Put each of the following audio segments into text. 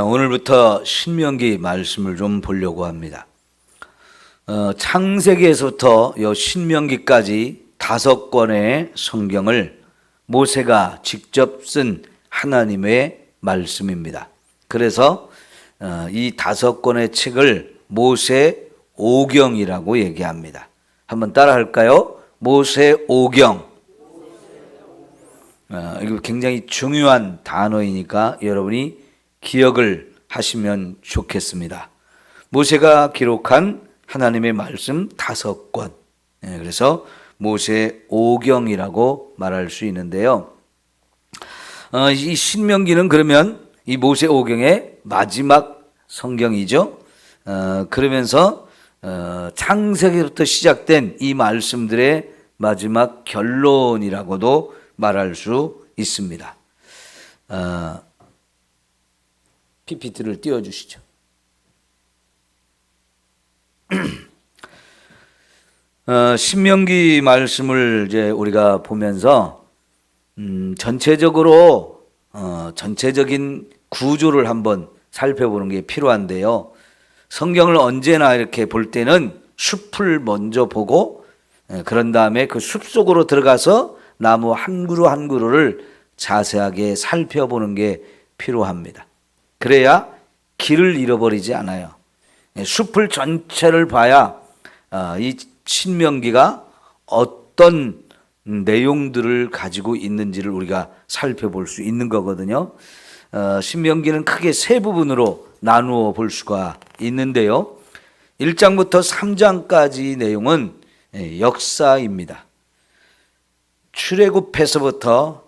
오늘부터 신명기 말씀을 좀 보려고 합니다. 창세기에서부터 신명기까지 5권의 성경을 모세가 직접 쓴 하나님의 말씀입니다. 그래서 이 5권의 책을 모세 오경이라고 얘기합니다. 한번 따라 할까요? 모세 오경. 이거 굉장히 중요한 단어이니까 여러분이 기억을 하시면 좋겠습니다. 모세가 기록한 하나님의 말씀 5권. 그래서 모세 오경이라고 말할 수 있는데요. 이 신명기는 그러면 이 모세 오경의 마지막 성경이죠. 그러면서 창세기부터 시작된 이 말씀들의 마지막 결론이라고도 말할 수 있습니다. PPT를 띄워주시죠. 신명기 말씀을 이제 우리가 보면서 전체적인 구조를 한번 살펴보는 게 필요한데요. 성경을 언제나 이렇게 볼 때는 숲을 먼저 보고 그런 다음에 그 숲 속으로 들어가서 나무 한 그루 한 그루를 자세하게 살펴보는 게 필요합니다. 그래야 길을 잃어버리지 않아요. 숲을 전체를 봐야 이 신명기가 어떤 내용들을 가지고 있는지를 우리가 살펴볼 수 있는 거거든요. 신명기는 크게 3부분으로 나누어 볼 수가 있는데요. 1장부터 3장까지 내용은 역사입니다. 출애굽해서부터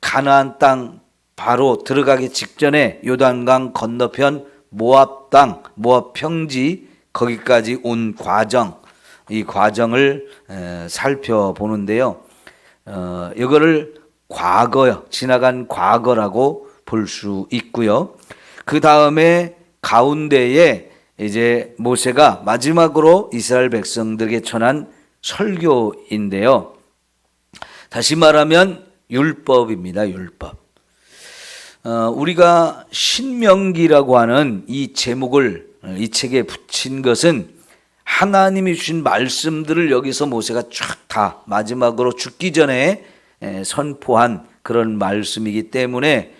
가나안 땅 바로 들어가기 직전에 요단강 건너편 모압 땅, 모압 평지 거기까지 온 과정, 이 과정을 살펴보는데요. 이거를 지나간 과거라고 볼 수 있고요. 그 다음에 가운데에 이제 모세가 마지막으로 이스라엘 백성들에게 전한 설교인데요. 다시 말하면 율법입니다. 율법. 우리가 신명기라고 하는 이 제목을 이 책에 붙인 것은 하나님이 주신 말씀들을 여기서 모세가 쫙 다 마지막으로 죽기 전에 선포한 그런 말씀이기 때문에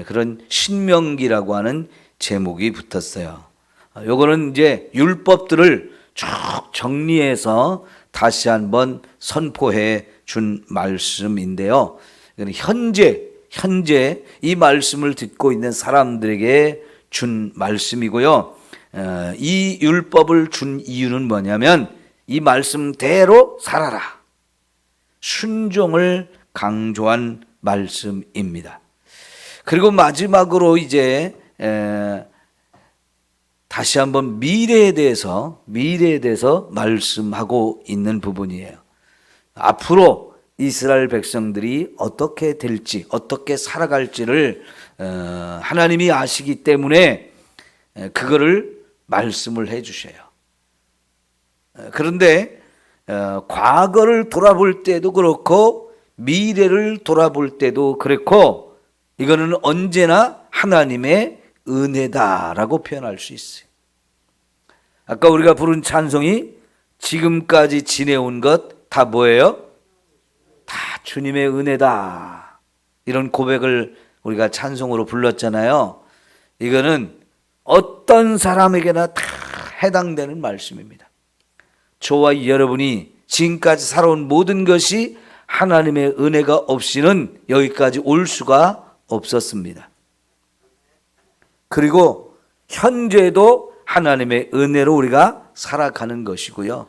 그런 신명기라고 하는 제목이 붙었어요. 요거는 이제 율법들을 쭉 정리해서 다시 한번 선포해 준 말씀인데요. 현재 이 말씀을 듣고 있는 사람들에게 준 말씀이고요. 이 율법을 준 이유는 뭐냐면 이 말씀대로 살아라. 순종을 강조한 말씀입니다. 그리고 마지막으로 이제 다시 한번 미래에 대해서 말씀하고 있는 부분이에요. 앞으로 이스라엘 백성들이 어떻게 될지, 어떻게 살아갈지를 하나님이 아시기 때문에 그거를 말씀을 해 주셔요. 그런데 과거를 돌아볼 때도 그렇고 미래를 돌아볼 때도 그렇고 이거는 언제나 하나님의 은혜다라고 표현할 수 있어요. 아까 우리가 부른 찬송이 지금까지 지내온 것 다 뭐예요? 다 주님의 은혜다. 이런 고백을 우리가 찬송으로 불렀잖아요. 이거는 어떤 사람에게나 다 해당되는 말씀입니다. 저와 여러분이 지금까지 살아온 모든 것이 하나님의 은혜가 없이는 여기까지 올 수가 없었습니다. 그리고 현재도 하나님의 은혜로 우리가 살아가는 것이고요.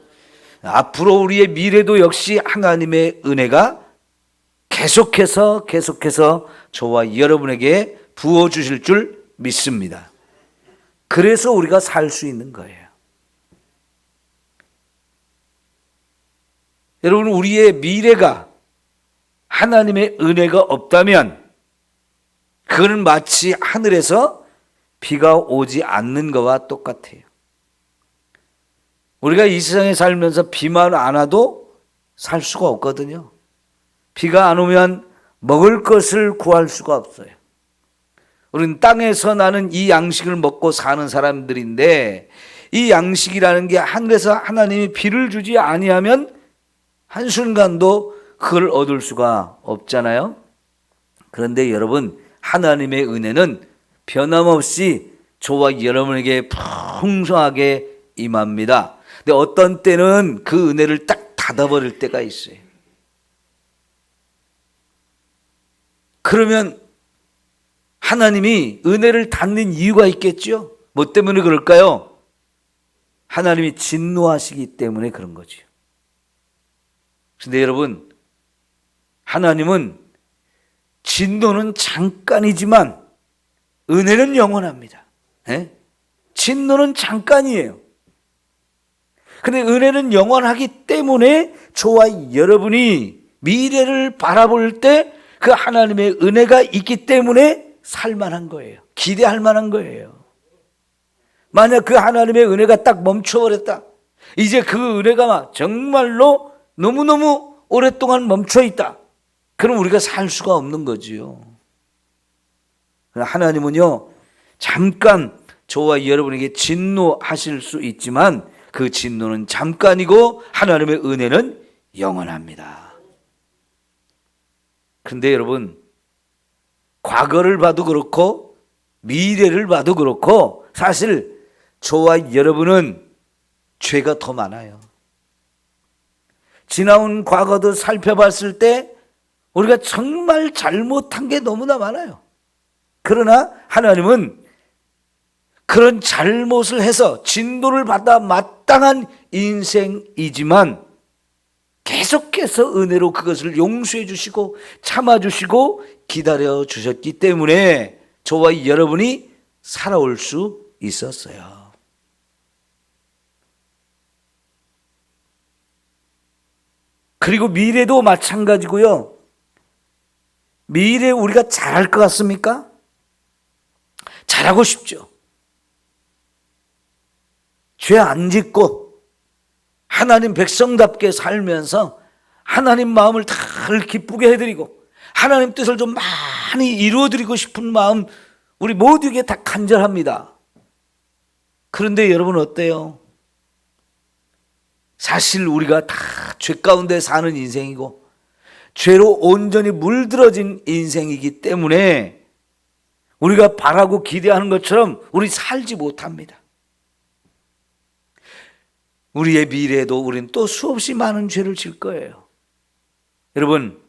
앞으로 우리의 미래도 역시 하나님의 은혜가 계속해서 저와 여러분에게 부어주실 줄 믿습니다. 그래서 우리가 살 수 있는 거예요. 여러분, 우리의 미래가 하나님의 은혜가 없다면 그거는 마치 하늘에서 비가 오지 않는 것과 똑같아요. 우리가 이 세상에 살면서 비만 안 와도 살 수가 없거든요. 비가 안 오면 먹을 것을 구할 수가 없어요. 우리는 땅에서 나는 이 양식을 먹고 사는 사람들인데, 이 양식이라는 게 하늘에서 하나님이 비를 주지 아니하면 한순간도 그걸 얻을 수가 없잖아요. 그런데 여러분, 하나님의 은혜는 변함없이 저와 여러분에게 풍성하게 임합니다. 근데 어떤 때는 그 은혜를 딱 닫아버릴 때가 있어요. 그러면 하나님이 은혜를 닫는 이유가 있겠죠? 뭐 때문에 그럴까요? 하나님이 진노하시기 때문에 그런 거죠. 근데 여러분, 하나님은 진노는 잠깐이지만 은혜는 영원합니다. 예? 진노는 잠깐이에요. 근데 은혜는 영원하기 때문에 저와 여러분이 미래를 바라볼 때 그 하나님의 은혜가 있기 때문에 살만한 거예요. 기대할 만한 거예요. 만약 그 하나님의 은혜가 딱 멈춰버렸다, 이제 그 은혜가 정말로 너무너무 오랫동안 멈춰있다, 그럼 우리가 살 수가 없는 거지요. 하나님은요, 잠깐 저와 여러분에게 진노하실 수 있지만 그 진노는 잠깐이고 하나님의 은혜는 영원합니다. 그런데 여러분, 과거를 봐도 그렇고 미래를 봐도 그렇고 사실 저와 여러분은 죄가 더 많아요. 지나온 과거도 살펴봤을 때 우리가 정말 잘못한 게 너무나 많아요. 그러나 하나님은 그런 잘못을 해서 진노를 받아 마땅한 인생이지만 계속해서 은혜로 그것을 용서해 주시고 참아 주시고 기다려 주셨기 때문에 저와 여러분이 살아올 수 있었어요. 그리고 미래도 마찬가지고요. 미래에 우리가 잘할 것 같습니까? 잘하고 싶죠. 죄 안 짓고 하나님 백성답게 살면서 하나님 마음을 다 기쁘게 해드리고 하나님 뜻을 좀 많이 이루어드리고 싶은 마음 우리 모두에게 다 간절합니다. 그런데 여러분 어때요? 사실 우리가 다 죄 가운데 사는 인생이고 죄로 온전히 물들어진 인생이기 때문에 우리가 바라고 기대하는 것처럼 우리 살지 못합니다. 우리의 미래에도 우리는 또 수없이 많은 죄를 질 거예요. 여러분,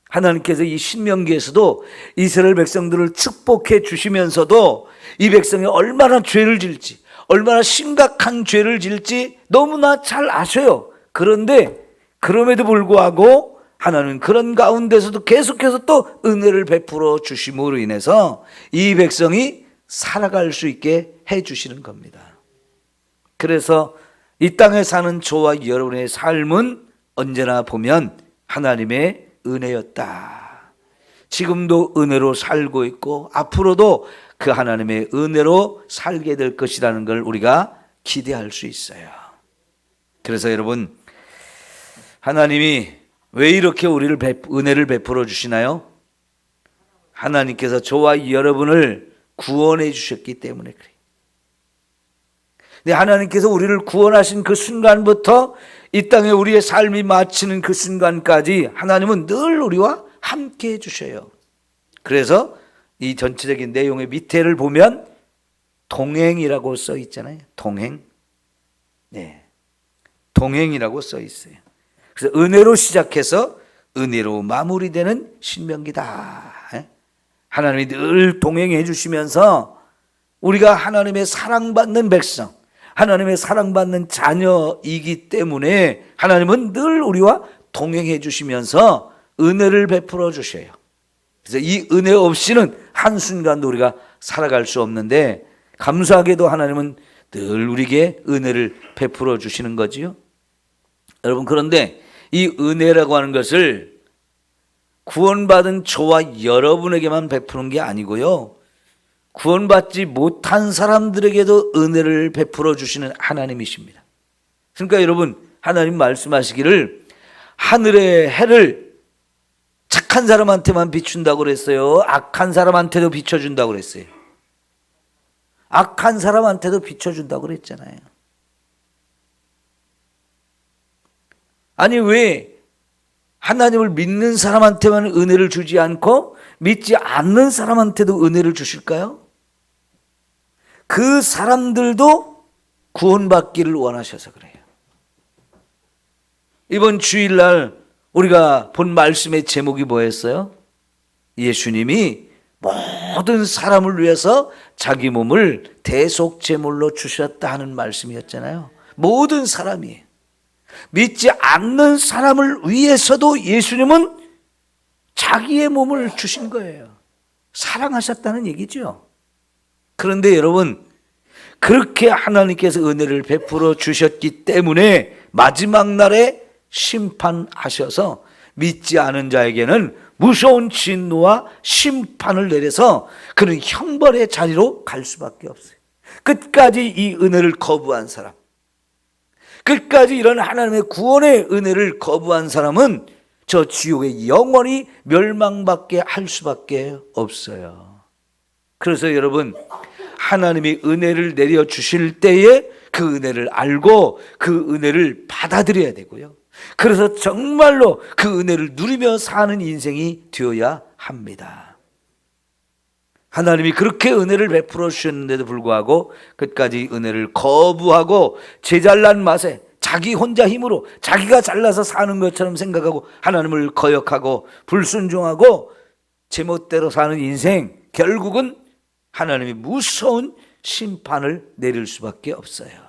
하나님께서 이 신명기에서도 이스라엘 백성들을 축복해 주시면서도 이 백성이 얼마나 죄를 질지, 얼마나 심각한 죄를 질지 너무나 잘 아셔요. 그런데 그럼에도 불구하고 하나님은 그런 가운데서도 계속해서 또 은혜를 베풀어 주심으로 인해서 이 백성이 살아갈 수 있게 해 주시는 겁니다. 그래서 이 땅에 사는 저와 여러분의 삶은 언제나 보면 하나님의 은혜였다. 지금도 은혜로 살고 있고 앞으로도 그 하나님의 은혜로 살게 될 것이라는 걸 우리가 기대할 수 있어요. 그래서 여러분, 하나님이 왜 이렇게 우리를 은혜를 베풀어 주시나요? 하나님께서 저와 여러분을 구원해 주셨기 때문에 그래요. 근데 하나님께서 우리를 구원하신 그 순간부터 이 땅에 우리의 삶이 마치는 그 순간까지 하나님은 늘 우리와 함께 해주셔요. 그래서 이 전체적인 내용의 밑에를 보면 동행이라고 써 있잖아요. 동행. 네. 동행이라고 써 있어요. 그래서 은혜로 시작해서 은혜로 마무리되는 신명기다. 하나님이 늘 동행해 주시면서 우리가 하나님의 사랑받는 백성, 하나님의 사랑받는 자녀이기 때문에 하나님은 늘 우리와 동행해 주시면서 은혜를 베풀어 주셔요. 그래서 이 은혜 없이는 한순간도 우리가 살아갈 수 없는데 감사하게도 하나님은 늘 우리에게 은혜를 베풀어 주시는 거지요. 여러분, 그런데 이 은혜라고 하는 것을 구원받은 저와 여러분에게만 베푸는 게 아니고요, 구원받지 못한 사람들에게도 은혜를 베풀어 주시는 하나님이십니다. 그러니까 여러분, 하나님 말씀하시기를 하늘의 해를 착한 착한 사람한테만 비춘다고 그랬어요? 악한 사람한테도 비춰준다고 그랬어요? 악한 사람한테도 비춰준다고 그랬잖아요. 아니 왜 하나님을 믿는 사람한테만 은혜를 주지 않고 믿지 않는 사람한테도 은혜를 주실까요? 그 사람들도 구원받기를 원하셔서 그래요. 이번 주일날 우리가 본 말씀의 제목이 뭐였어요? 예수님이 모든 사람을 위해서 자기 몸을 대속제물로 주셨다 하는 말씀이었잖아요. 모든 사람이에요. 믿지 않는 사람을 위해서도 예수님은 자기의 몸을 주신 거예요. 사랑하셨다는 얘기죠. 그런데 여러분, 그렇게 하나님께서 은혜를 베풀어 주셨기 때문에 마지막 날에 심판하셔서 믿지 않은 자에게는 무서운 진노와 심판을 내려서 그는 형벌의 자리로 갈 수밖에 없어요. 끝까지 이 은혜를 거부한 사람, 끝까지 이런 하나님의 구원의 은혜를 거부한 사람은 저 지옥에 영원히 멸망받게 할 수밖에 없어요. 그래서 여러분, 하나님이 은혜를 내려주실 때에 그 은혜를 알고 그 은혜를 받아들여야 되고요. 그래서 정말로 그 은혜를 누리며 사는 인생이 되어야 합니다. 하나님이 그렇게 은혜를 베풀어 주셨는데도 불구하고 끝까지 은혜를 거부하고 제잘난 맛에 자기 혼자 힘으로 자기가 잘나서 사는 것처럼 생각하고 하나님을 거역하고 불순종하고 제멋대로 사는 인생, 결국은 하나님이 무서운 심판을 내릴 수밖에 없어요.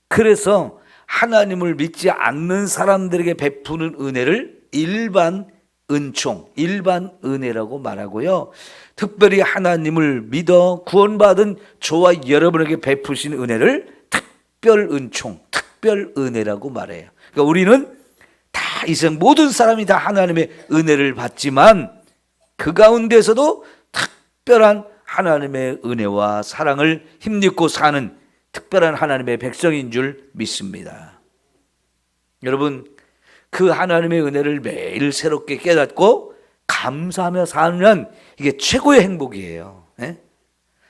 그래서 하나님을 믿지 않는 사람들에게 베푸는 은혜를 일반 은총, 일반 은혜라고 말하고요. 특별히 하나님을 믿어 구원받은 저와 여러분에게 베푸신 은혜를 특별 은총, 특별 은혜라고 말해요. 그러니까 우리는 다 이 세상 모든 사람이 다 하나님의 은혜를 받지만 그 가운데서도 특별한 하나님의 은혜와 사랑을 힘입고 사는 특별한 하나님의 백성인 줄 믿습니다. 여러분, 그 하나님의 은혜를 매일 새롭게 깨닫고 감사하며 살면 이게 최고의 행복이에요.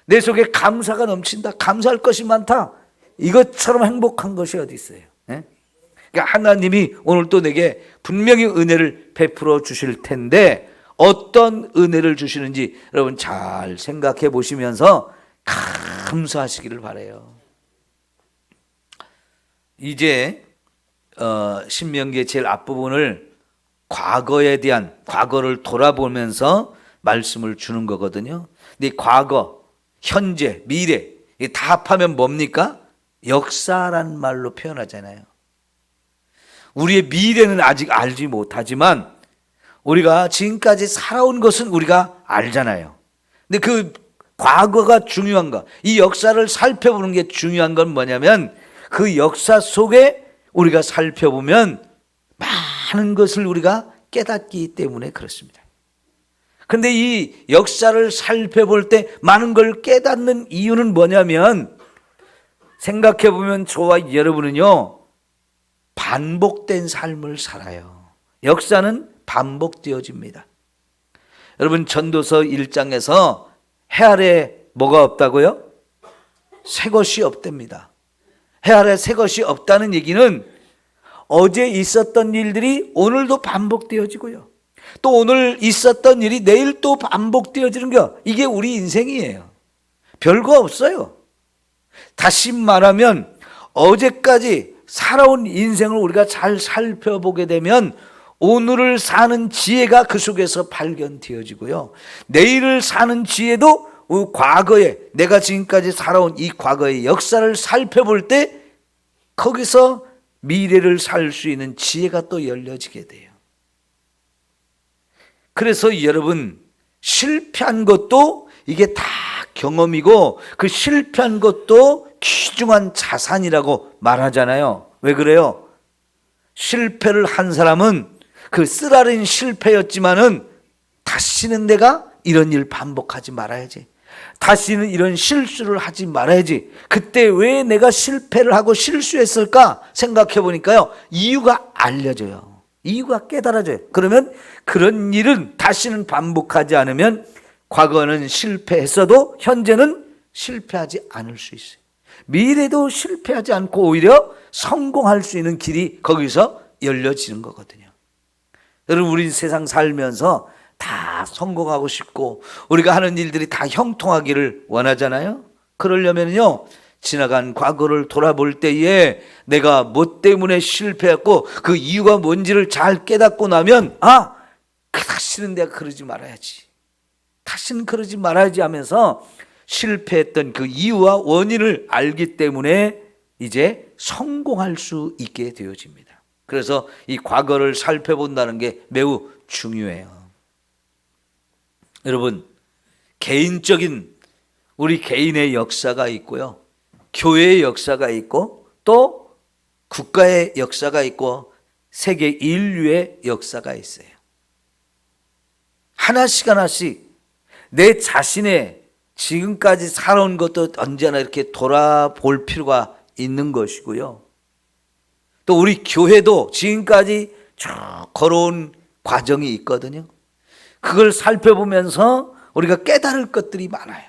내 속에 감사가 넘친다, 감사할 것이 많다, 이것처럼 행복한 것이 어디 있어요? 그러니까 하나님이 오늘 또 내게 분명히 은혜를 베풀어 주실 텐데 어떤 은혜를 주시는지 여러분 잘 생각해 보시면서 감사하시기를 바라요. 이제 신명기의 제일 앞부분을 과거를 돌아보면서 말씀을 주는 거거든요. 근데 과거, 현재, 미래 다 합하면 뭡니까? 역사란 말로 표현하잖아요. 우리의 미래는 아직 알지 못하지만 우리가 지금까지 살아온 것은 우리가 알잖아요. 근데 그 과거가 중요한가? 이 역사를 살펴보는 게 중요한 건 뭐냐면 그 역사 속에 우리가 살펴보면 많은 것을 우리가 깨닫기 때문에 그렇습니다. 그런데 이 역사를 살펴볼 때 많은 걸 깨닫는 이유는 뭐냐면 생각해 보면 저와 여러분은요 반복된 삶을 살아요. 역사는 반복되어집니다. 여러분 전도서 1장에서 해 아래 뭐가 없다고요? 새 것이 없답니다. 해 아래 새 것이 없다는 얘기는 어제 있었던 일들이 오늘도 반복되어지고요. 또 오늘 있었던 일이 내일 또 반복되어지는 거, 이게 우리 인생이에요. 별거 없어요. 다시 말하면 어제까지 살아온 인생을 우리가 잘 살펴보게 되면 오늘을 사는 지혜가 그 속에서 발견되어지고요. 내일을 사는 지혜도 과거에 내가 지금까지 살아온 이 과거의 역사를 살펴볼 때 거기서 미래를 살 수 있는 지혜가 또 열려지게 돼요. 그래서 여러분 실패한 것도 이게 다 경험이고 그 실패한 것도 귀중한 자산이라고 말하잖아요. 왜 그래요? 실패를 한 사람은 그 쓰라린 실패였지만은 다시는 내가 이런 일 반복하지 말아야지. 다시는 이런 실수를 하지 말아야지. 그때 왜 내가 실패를 하고 실수했을까 생각해 보니까요, 이유가 알려져요. 이유가 깨달아져요. 그러면 그런 일은 다시는 반복하지 않으면 과거는 실패했어도 현재는 실패하지 않을 수 있어요. 미래도 실패하지 않고 오히려 성공할 수 있는 길이 거기서 열려지는 거거든요. 여러분, 우리 세상 살면서 다 성공하고 싶고 우리가 하는 일들이 다 형통하기를 원하잖아요. 그러려면요, 지나간 과거를 돌아볼 때에 내가 뭐 때문에 실패했고 그 이유가 뭔지를 잘 깨닫고 나면 다시는 내가 그러지 말아야지, 다시는 그러지 말아야지 하면서 실패했던 그 이유와 원인을 알기 때문에 이제 성공할 수 있게 되어집니다. 그래서 이 과거를 살펴본다는 게 매우 중요해요. 여러분, 개인적인 우리 개인의 역사가 있고요, 교회의 역사가 있고 또 국가의 역사가 있고 세계 인류의 역사가 있어요. 하나씩 하나씩 내 자신의 지금까지 살아온 것도 언제나 이렇게 돌아볼 필요가 있는 것이고요, 또 우리 교회도 지금까지 쭉 걸어온 과정이 있거든요. 그걸 살펴보면서 우리가 깨달을 것들이 많아요.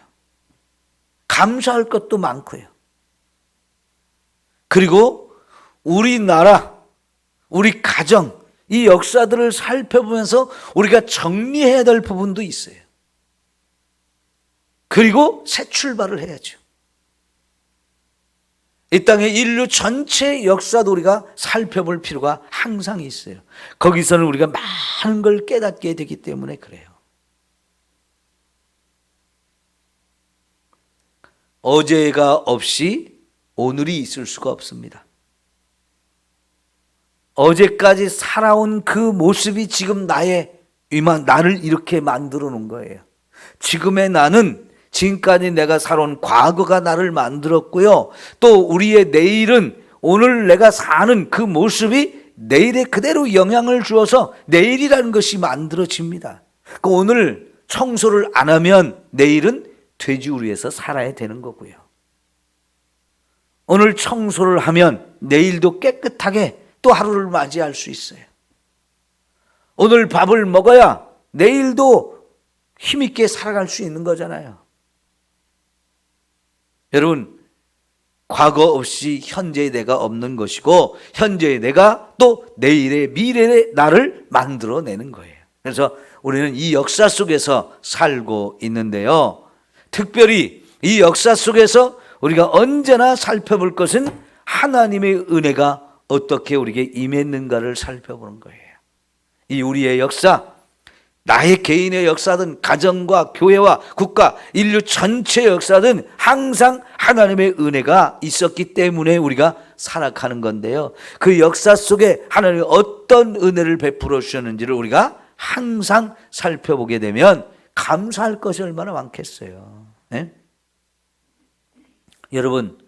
감사할 것도 많고요. 그리고 우리나라, 우리 가정, 이 역사들을 살펴보면서 우리가 정리해야 될 부분도 있어요. 그리고 새 출발을 해야죠. 이 땅의 인류 전체의 역사도 우리가 살펴볼 필요가 항상 있어요. 거기서는 우리가 많은 걸 깨닫게 되기 때문에 그래요. 어제가 없이 오늘이 있을 수가 없습니다. 어제까지 살아온 그 모습이 지금 나를 이렇게 만들어 놓은 거예요. 지금의 나는 지금까지 내가 살아온 과거가 나를 만들었고요, 또 우리의 내일은 오늘 내가 사는 그 모습이 내일에 그대로 영향을 주어서 내일이라는 것이 만들어집니다. 그 오늘 청소를 안 하면 내일은 돼지우리에서 살아야 되는 거고요, 오늘 청소를 하면 내일도 깨끗하게 또 하루를 맞이할 수 있어요. 오늘 밥을 먹어야 내일도 힘있게 살아갈 수 있는 거잖아요. 여러분, 과거 없이 현재의 내가 없는 것이고 현재의 내가 또 내일의 미래의 나를 만들어내는 거예요. 그래서 우리는 이 역사 속에서 살고 있는데요, 특별히 이 역사 속에서 우리가 언제나 살펴볼 것은 하나님의 은혜가 어떻게 우리에게 임했는가를 살펴보는 거예요. 이 우리의 역사, 나의 개인의 역사든 가정과 교회와 국가, 인류 전체의 역사든 항상 하나님의 은혜가 있었기 때문에 우리가 살아가는 건데요, 그 역사 속에 하나님이 어떤 은혜를 베풀어 주셨는지를 우리가 항상 살펴보게 되면 감사할 것이 얼마나 많겠어요. 네? 여러분,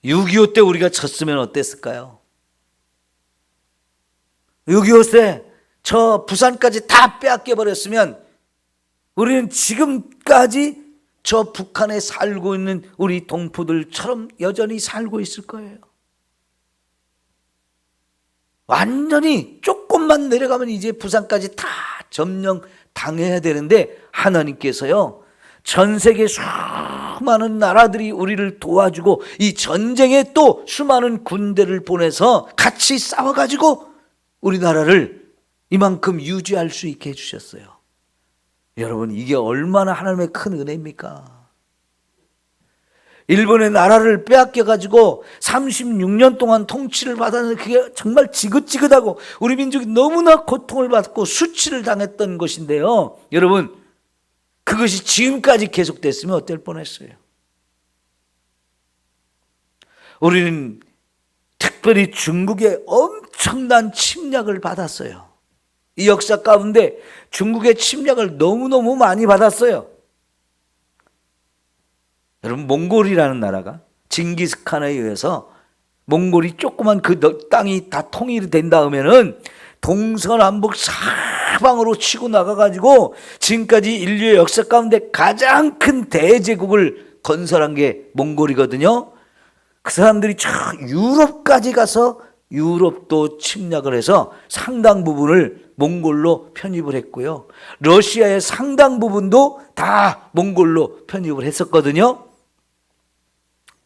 6.25 때 우리가 졌으면 어땠을까요? 6.25 때 저 부산까지 다 빼앗겨 버렸으면 우리는 지금까지 저 북한에 살고 있는 우리 동포들처럼 여전히 살고 있을 거예요. 완전히 조금만 내려가면 이제 부산까지 다 점령 당해야 되는데 하나님께서요, 전 세계 수많은 나라들이 우리를 도와주고 이 전쟁에 또 수많은 군대를 보내서 같이 싸워가지고 우리나라를 이만큼 유지할 수 있게 해주셨어요. 여러분, 이게 얼마나 하나님의 큰 은혜입니까? 일본의 나라를 빼앗겨가지고 36년 동안 통치를 받았는데 그게 정말 지긋지긋하고 우리 민족이 너무나 고통을 받고 수치를 당했던 것인데요, 여러분, 그것이 지금까지 계속됐으면 어떨 뻔했어요. 우리는 특별히 중국의 엄청난 침략을 받았어요. 이 역사 가운데 중국의 침략을 너무너무 많이 받았어요. 여러분, 몽골이라는 나라가 징기스칸에 의해서 몽골이 조그만 그 땅이 다 통일이 된 다음에는 동서남북 사방으로 치고 나가가지고 지금까지 인류의 역사 가운데 가장 큰 대제국을 건설한 게 몽골이거든요. 그 사람들이 저 유럽까지 가서 유럽도 침략을 해서 상당 부분을 몽골로 편입을 했고요. 러시아의 상당 부분도 다 몽골로 편입을 했었거든요.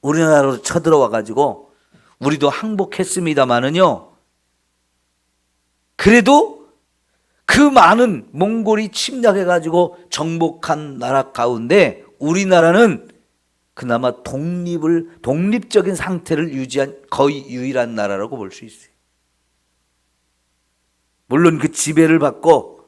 우리나라로 쳐들어와 가지고 우리도 항복했습니다마는요. 그래도 그 많은 몽골이 침략해 가지고 정복한 나라 가운데 우리나라는 그나마 독립적인 상태를 유지한 거의 유일한 나라라고 볼 수 있어요. 물론 그 지배를 받고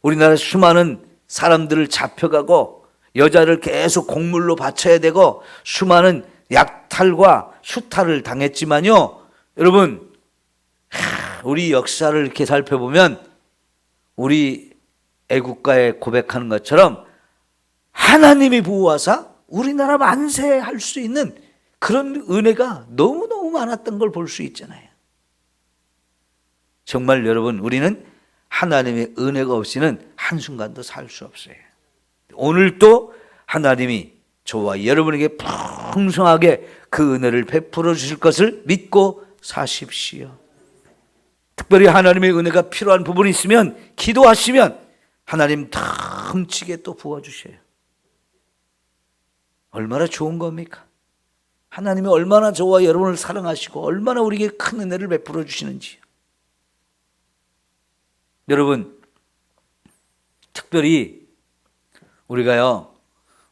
우리나라 수많은 사람들을 잡혀가고 여자를 계속 곡물로 바쳐야 되고 수많은 약탈과 수탈을 당했지만요. 여러분, 우리 역사를 이렇게 살펴보면 우리 애국가에 고백하는 것처럼 하나님이 보호하사 우리나라 만세할 수 있는 그런 은혜가 너무너무 많았던 걸 볼 수 있잖아요. 정말 여러분, 우리는 하나님의 은혜가 없이는 한순간도 살 수 없어요. 오늘도 하나님이 저와 여러분에게 풍성하게 그 은혜를 베풀어 주실 것을 믿고 사십시오. 특별히 하나님의 은혜가 필요한 부분이 있으면 기도하시면 하나님 덤치게 또 부어주셔요. 얼마나 좋은 겁니까? 하나님이 얼마나 저와 여러분을 사랑하시고 얼마나 우리에게 큰 은혜를 베풀어 주시는지. 여러분, 특별히 우리가요,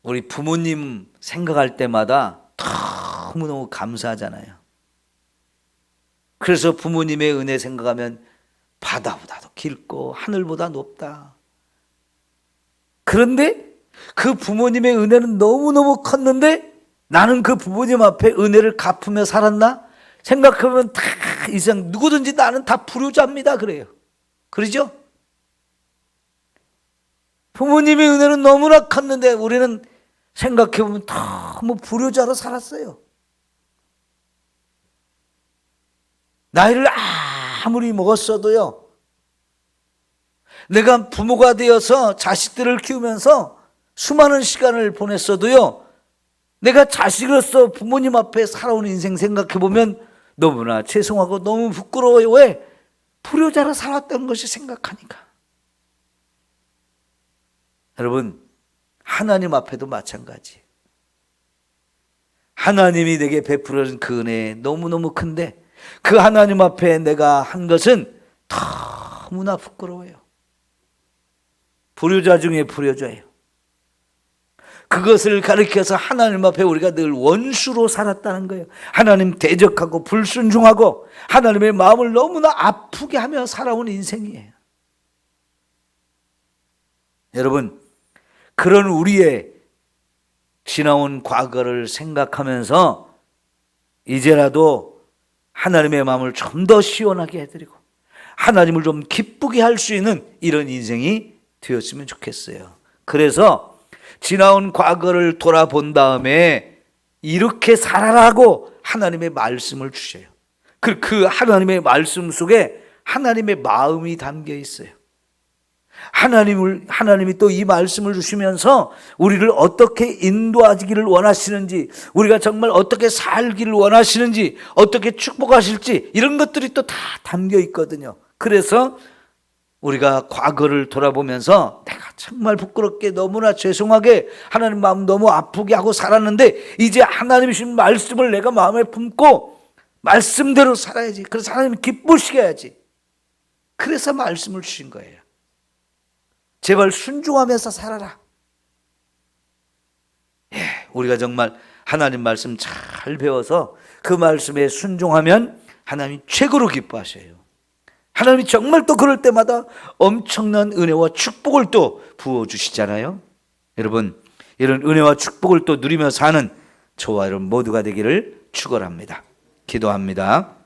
우리 부모님 생각할 때마다 너무너무 감사하잖아요. 그래서 부모님의 은혜 생각하면 바다보다도 깊고 하늘보다 높다. 그런데 그 부모님의 은혜는 너무너무 컸는데 나는 그 부모님 앞에 은혜를 갚으며 살았나? 생각하면 다 이상 누구든지 나는 다 불효자입니다. 그래요. 그러죠? 부모님의 은혜는 너무나 컸는데 우리는 생각해보면 너무 불효자로 살았어요. 나이를 아무리 먹었어도요, 내가 부모가 되어서 자식들을 키우면서 수많은 시간을 보냈어도요, 내가 자식으로서 부모님 앞에 살아온 인생 생각해보면 너무나 죄송하고 너무 부끄러워요. 왜? 불효자로 살았던 것이 생각하니까. 여러분, 하나님 앞에도 마찬가지. 하나님이 내게 베풀어 준 그 은혜 너무너무 큰데 그 하나님 앞에 내가 한 것은 너무나 부끄러워요. 불효자 중에 불효자예요. 그것을 가리켜서 하나님 앞에 우리가 늘 원수로 살았다는 거예요. 하나님 대적하고 불순종하고 하나님의 마음을 너무나 아프게 하며 살아온 인생이에요. 여러분, 그런 우리의 지나온 과거를 생각하면서 이제라도 하나님의 마음을 좀 더 시원하게 해드리고 하나님을 좀 기쁘게 할 수 있는 이런 인생이 되었으면 좋겠어요. 그래서 지나온 과거를 돌아본 다음에 이렇게 살아라고 하나님의 말씀을 주셔요. 그 하나님의 말씀 속에 하나님의 마음이 담겨 있어요. 하나님이 또 이 말씀을 주시면서 우리를 어떻게 인도하기를 원하시는지, 우리가 정말 어떻게 살기를 원하시는지, 어떻게 축복하실지 이런 것들이 또 다 담겨 있거든요. 그래서 우리가 과거를 돌아보면서 내가 정말 부끄럽게 너무나 죄송하게 하나님 마음 너무 아프게 하고 살았는데 이제 하나님이 주신 말씀을 내가 마음에 품고 말씀대로 살아야지. 그래서 하나님 기쁘시게 해야지. 그래서 말씀을 주신 거예요. 제발 순종하면서 살아라. 우리가 정말 하나님 말씀 잘 배워서 그 말씀에 순종하면 하나님이 최고로 기뻐하셔요. 하나님이 정말 또 그럴 때마다 엄청난 은혜와 축복을 또 부어주시잖아요. 여러분, 이런 은혜와 축복을 또 누리며 사는 저와 여러분 모두가 되기를 축원합니다. 기도합니다.